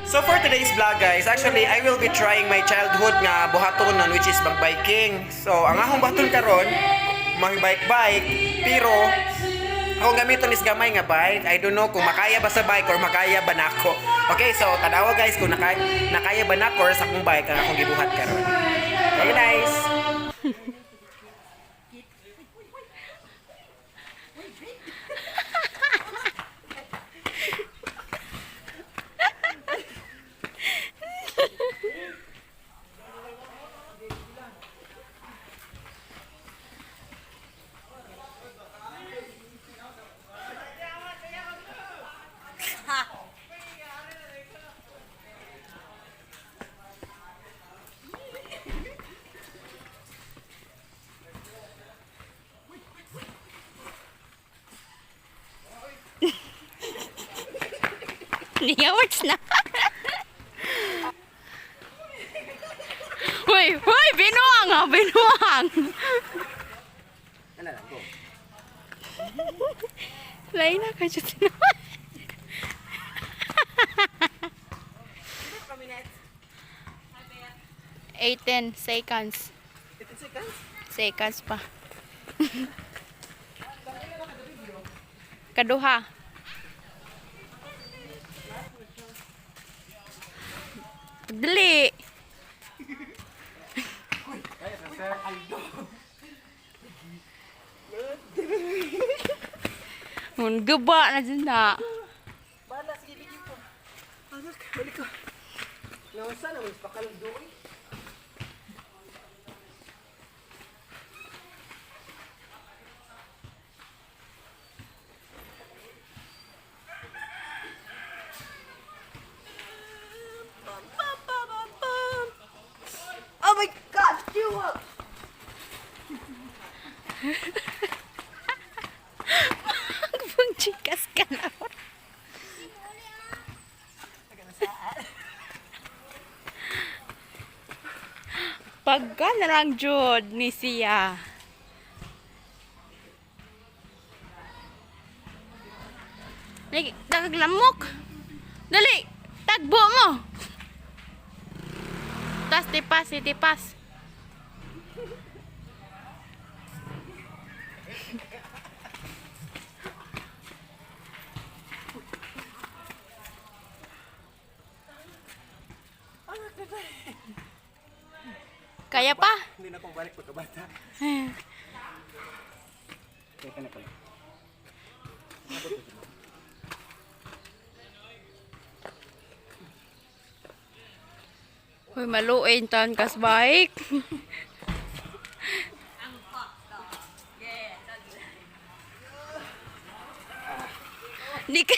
So for today's vlog guys, actually I will be trying my childhood nga buhatonon which is bike-biking. So ang akong baton karon, mag-bike-bike, pero akong gamiton is gamay nga bike. I don't know kung makaya ba sa bike or makaya ba nako. Okay, so tanawa guys kung nakaya ba nako or sa akong bike ang akong gibuhat karon. Okay guys. Niyawards na. Uy, uy, binuang ah, binuang. Ano lang go. Lain na ka dyan naman. 18 seconds. 18 seconds? Seconds pa. Kaduha. Dali. Gaba na dyan na. Bala, sige, bigyan ko. Anak, balik ko. Nausa naman, pakalagdoy. Oh my God, you up! Pang chikas ka na. Pagka na lang jud ni siya. Naglamok. Dali, tagbo mo. Tas tipas, tipas. Kaya pa? Hindi na akong balik pagkabata. Kaya ka na pala. Hoy, maluin tan kas bike. Di ka